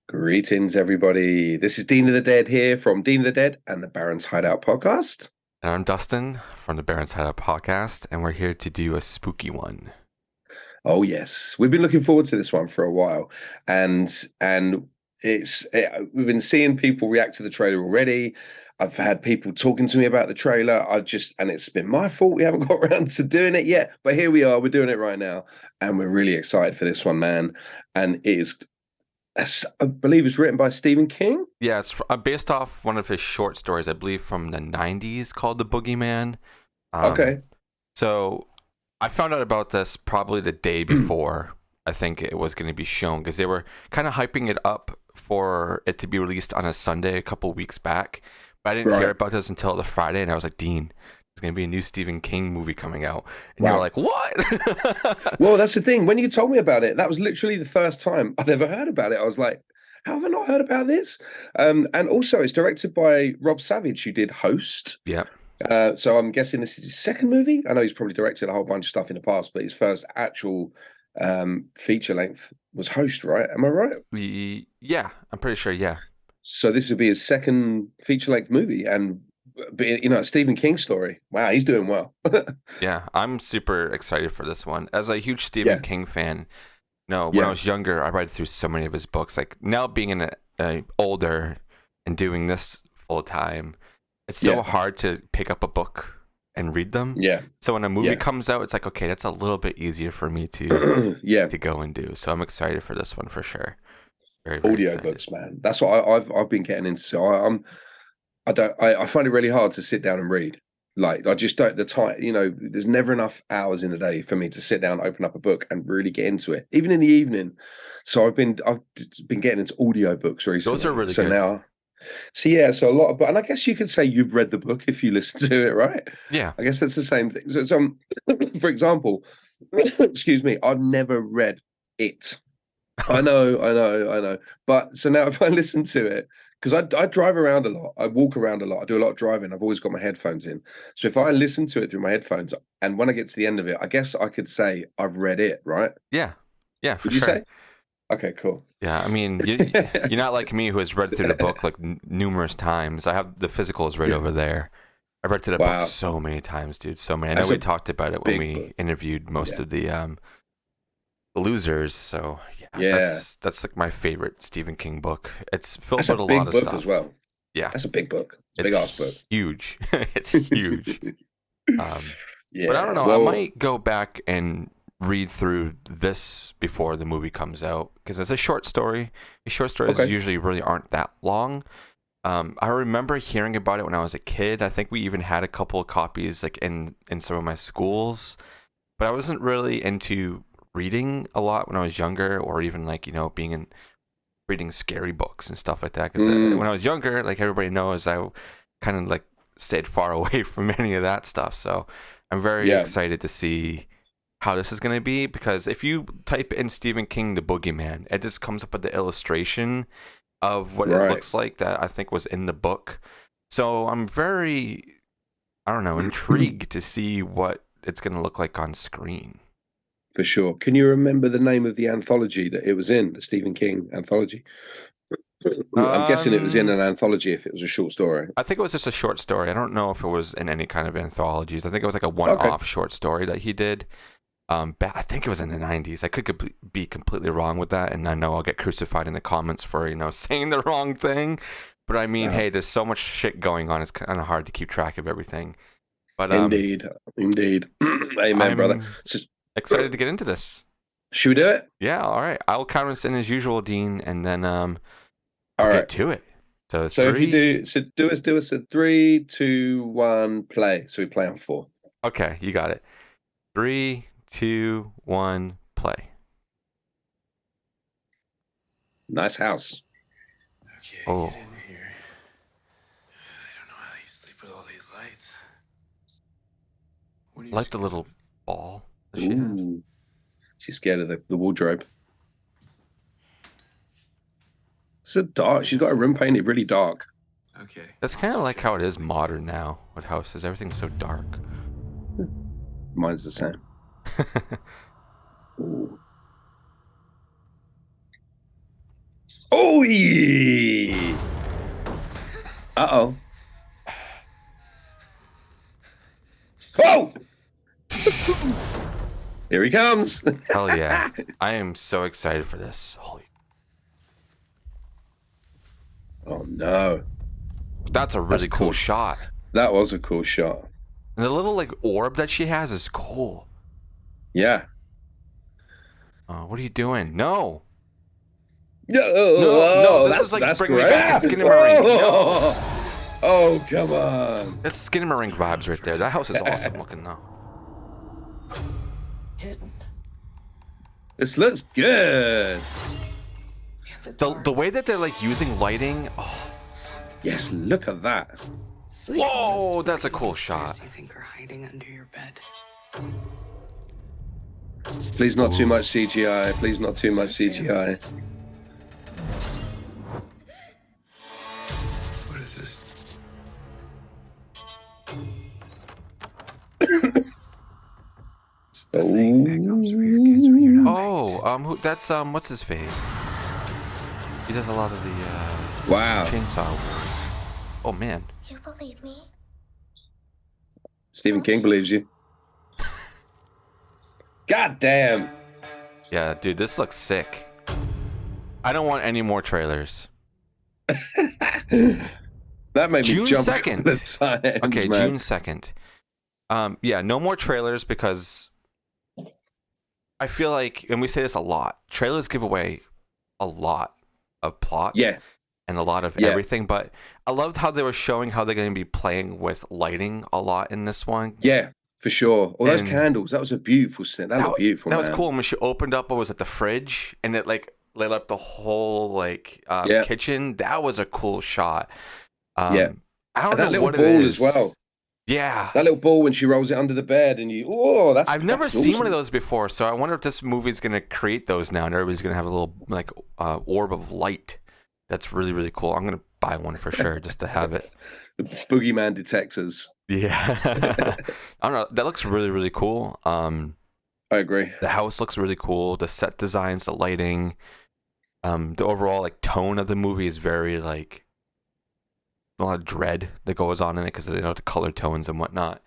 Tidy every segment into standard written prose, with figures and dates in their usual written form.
Greetings, everybody. This is Dean of the Dead here from Dean of the Dead and the Baron's Hideout podcast. And I'm Dustin from the Baron's Hideout podcast, and we're here to do a spooky one. Oh yes, we've been looking forward to this one for a while, and we've been seeing people react to the trailer already. I've had people talking to me about the trailer. And it's been my fault we haven't got around to doing it yet, but here we are. We're doing it right now, and we're really excited for this one, man. And it is, I believe, it's written by Stephen King. Yeah, it's based off one of his short stories, I believe, from the 90s called The Boogeyman. Okay. So I found out about this probably the day before I think it was going to be shown, because they were kind of hyping it up for it to be released on a Sunday a couple weeks back. But I didn't hear about this until the Friday, and I was like, Dean, there's going to be a new Stephen King movie coming out. And you were like, what? Well, that's the thing. When you told me about it, that was literally the first time I'd ever heard about it. I was like, how have I not heard about this? And also, it's directed by Rob Savage, who did Host. Yeah. So I'm guessing this is his second movie. I know he's probably directed a whole bunch of stuff in the past, but his first actual feature length was Host, right? Am I right? Yeah, I'm pretty sure, yeah. So this would be his second feature length movie, and a Stephen King story. Wow, he's doing well. Yeah, I'm super excited for this one. As a huge Stephen King fan, when I was younger, I read through so many of his books. Like now being older and doing this full time, it's so hard to pick up a book and read them. Yeah. So when a movie comes out, it's like, okay, that's a little bit easier for me to to go and do. So I'm excited for this one for sure. Very, very audio excited. books, man. That's what I've been getting into. So I find it really hard to sit down and read. Like I just don't the time. There's never enough hours in the day for me to sit down, open up a book, and really get into it, even in the evening. So I've been getting into audio books recently. Those are really good. So a lot of, and I guess you could say you've read the book if you listen to it, right? Yeah. I guess that's the same thing. So for example, excuse me, I've never read it. I know. But so now if I listen to it, because I drive around a lot, I walk around a lot, I do a lot of driving, I've always got my headphones in. So if I listen to it through my headphones, and when I get to the end of it, I guess I could say I've read it, right? Yeah. Yeah, for Would you sure. say? Okay, cool. Yeah, I mean, you're not like me who has read through the book like numerous times. I have the physicals right over there. I've read through the book so many times, dude. So many. I know we talked about it when we interviewed most of the losers. So that's like my favorite Stephen King book. It's filled with a lot of stuff as well. Yeah, that's a big book. Big ass book. Huge. It's huge. But I don't know. I might go back and read through this before the movie comes out, because it's a short story. The short stories usually really aren't that long. I remember hearing about it when I was a kid. I think we even had a couple of copies like in some of my schools, but I wasn't really into reading a lot when I was younger, or even like reading scary books and stuff like that, because when I was younger, like everybody knows, I kind of like stayed far away from any of that stuff. So I'm very excited to see how this is going to be, because if you type in Stephen King The Boogeyman, it just comes up with the illustration of what it looks like that I think was in the book. So I'm very, intrigued to see what it's going to look like on screen. For sure. Can you remember the name of the anthology that it was in, the Stephen King anthology? I'm guessing it was in an anthology if it was a short story. I think it was just a short story. I don't know if it was in any kind of anthologies. I think it was like a one-off short story that he did. I think it was in the 90s. I could be completely wrong with that, and I know I'll get crucified in the comments for saying the wrong thing. But I mean, hey, there's so much shit going on. It's kind of hard to keep track of everything. But indeed. Amen, brother. So, excited to get into this. Should we do it? Yeah, all right. I'll count us in as usual, Dean, and then get to it. So if you do us a 3, 2, 1, play. So we play on 4. Okay, you got it. 3, 2, 1, play. Nice house. Okay, get in here. I don't know how you sleep with all these lights. What do you like the little ball that she has? She's scared of the wardrobe. So dark. She's got her room painted really dark. Okay. That's kind of like how it is modern now with houses. Everything's so dark. Mine's the same. Oh, yeah. Uh-oh. Oh! Here he comes. Hell yeah. I am so excited for this. Holy. Oh, no. That's a really cool shot. That was a cool shot. And the little like orb that she has is cool. Yeah. What are you doing? No. No, this is like bringing great. me back to Skinamarink. No. Oh, come on. That's Skinamarink vibes right there. That house is awesome looking though. Hidden. This looks good. The way that they're like using lighting. Oh. Yes, look at that. Whoa, that's a cool shot. You think are hiding under your bed? Please not too much CGI. Please not too much CGI. What is this? It's the thing that comes for your kids when you're not. Oh, that's what's his face? He does a lot of the Wow. chainsaw work. Oh man. You believe me? Stephen King believes you. God damn. Yeah, dude, this looks sick. I don't want any more trailers. That made me June jump 2nd. the times, Okay, man. June 2nd. Yeah, no more trailers because I feel like, and we say this a lot, trailers give away a lot of plot. Yeah. And a lot of everything, but I loved how they were showing how they're going to be playing with lighting a lot in this one. Yeah, for sure. All those candles, that was a beautiful scene. That was beautiful, That man. was cool. When she opened up what was at the fridge and it like lit up the whole like kitchen. That was a cool shot. Yeah. I don't that know little what ball it is. as well. Yeah. That little ball when she rolls it under the bed and you, I've never seen one of those before, so I wonder if this movie's going to create those now and everybody's going to have a little like orb of light. That's really, really cool. I'm going to buy one for sure just to have it. The boogeyman detectors. Yeah. I don't know. That looks really, really cool. I agree. The house looks really cool. The set designs, the lighting, the overall like tone of the movie is very like a lot of dread that goes on in it because they know the color tones and whatnot.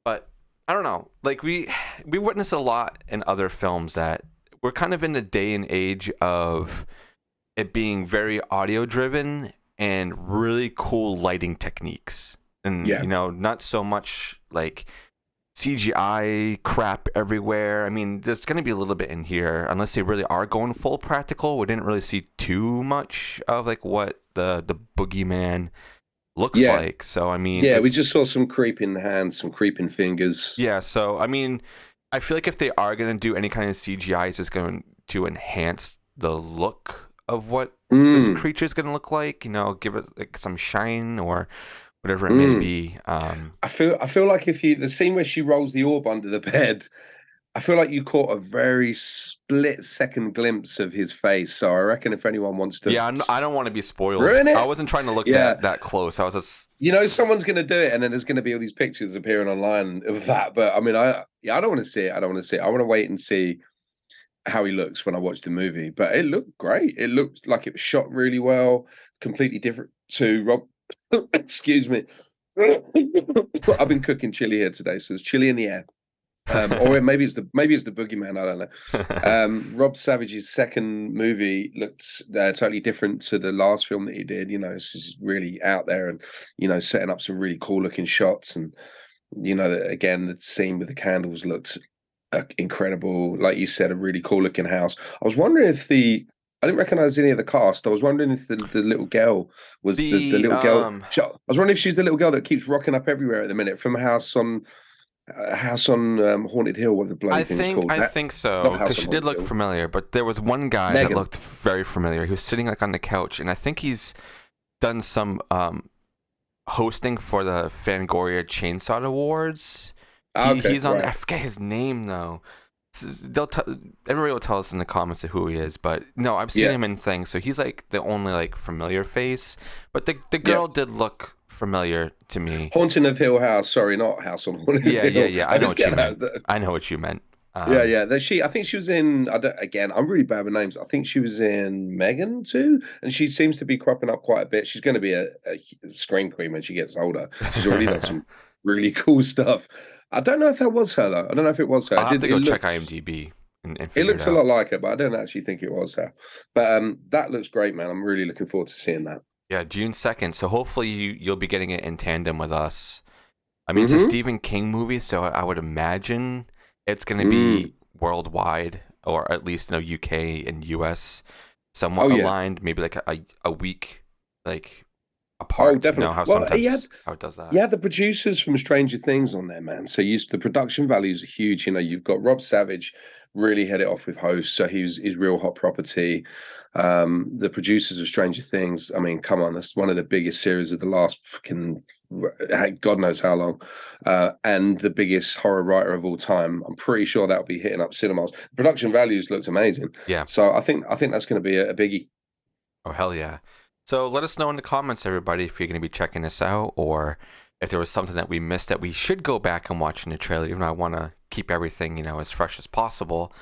But I don't know. Like we witness a lot in other films that we're kind of in the day and age of it being very audio driven and really cool lighting techniques. And, you know, not so much like CGI crap everywhere. I mean, there's going to be a little bit in here, unless they really are going full practical. We didn't really see too much of like what the boogeyman looks like. So, I mean, we just saw some creeping hands, some creeping fingers. Yeah. So, I mean, I feel like if they are going to do any kind of CGI, it's just going to enhance the look of what this creature is going to look like, you know, give it like some shine or whatever it may be. I feel like if the scene where she rolls the orb under the bed, I feel like you caught a very split second glimpse of his face. So I reckon if anyone wants to, I don't want to be spoiled. Ruin it? I wasn't trying to look that close. I was just, someone's going to do it, and then there's going to be all these pictures appearing online of that. But I mean, I don't want to see it. I want to wait and see how he looks when I watch the movie. But it looked great. It looked like it was shot really well, completely different to Rob. Excuse me. I've been cooking chili here today, so there's chili in the air. Or maybe it's the boogeyman. I don't know. Rob Savage's second movie looked totally different to the last film that he did. You know, it's just really out there, and setting up some really cool looking shots. And again, the scene with the candles looked incredible. Like you said, a really cool looking house. I was wondering if I didn't recognize any of the cast. I was wondering if the little girl was the little girl. I was wondering if she's the little girl that keeps rocking up everywhere at the minute from House on Haunted Hill, what the bloody thing's called. I think so, because she did look familiar. But there was one guy that looked very familiar. He was sitting like on the couch, and I think he's done some hosting for the Fangoria Chainsaw Awards. He's on. I forget his name though. Everybody will tell us in the comments who he is, but no, I've seen him in things, so he's like the only like familiar face. But the girl did look familiar to me. Haunting of Hill House, sorry, not House on Haunted Hill. Yeah. I know what you meant. I know what you meant. Yeah. I think she was in. Again, I'm really bad with names. I think she was in Megan too, and she seems to be cropping up quite a bit. She's going to be a screen queen when she gets older. She's already done some really cool stuff. I don't know if that was her though. I don't know if it was her. I'll have to go check IMDb and It figure it looks a out. lot like her, but I don't actually think it was her. But that looks great, man. I'm really looking forward to seeing that. Yeah, June 2nd. So hopefully you'll be getting it in tandem with us. I mean, it's a Stephen King movie, so I would imagine it's going to be worldwide, or at least UK and US, somewhat aligned. Maybe like a week, like apart. Definitely. You know how sometimes how it does that. Yeah, the producers from Stranger Things on there, man. So the production values are huge. You know, you've got Rob Savage really hit it off with Host, so he's real hot property. The producers of Stranger Things, I mean, come on, that's one of the biggest series of the last fucking God knows how long, and the biggest horror writer of all time. I'm pretty sure that'll be hitting up cinemas. The production values looked amazing. Yeah. So I think that's going to be a biggie. Oh hell yeah! So let us know in the comments, everybody, if you're going to be checking this out, or if there was something that we missed that we should go back and watch in the trailer. Even though I want to keep everything, as fresh as possible.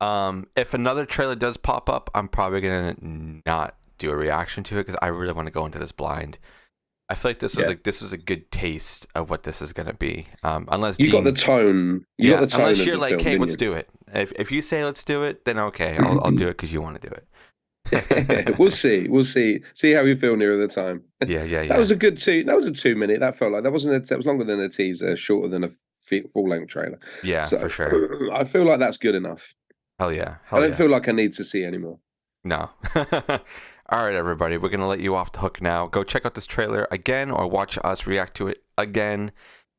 If another trailer does pop up, I'm probably gonna not do a reaction to it because I really want to go into this blind. I feel like this was a good taste of what this is gonna be. Unless you got the tone, unless you're like, hey, let's do it. If you say let's do it, then okay, I'll do it because you want to do it. We'll see how we feel nearer the time. Yeah. That was a good that was a 2 minute. That felt like that wasn't that was longer than a teaser, shorter than a full length trailer. Yeah, so, for sure. I feel like that's good enough. Hell yeah. I don't feel like I need to see anymore. No. All right, everybody. We're going to let you off the hook now. Go check out this trailer again or watch us react to it again.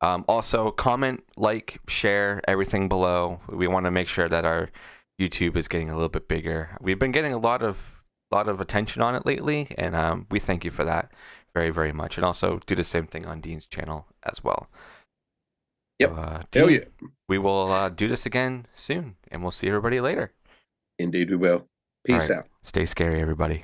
Also, comment, like, share everything below. We want to make sure that our YouTube is getting a little bit bigger. We've been getting a lot of attention on it lately, and we thank you for that very, very much. And also do the same thing on Dean's channel as well. Yep. Dean, we will do this again soon, and we'll see everybody later. Indeed, we will. Peace out. Stay scary, everybody.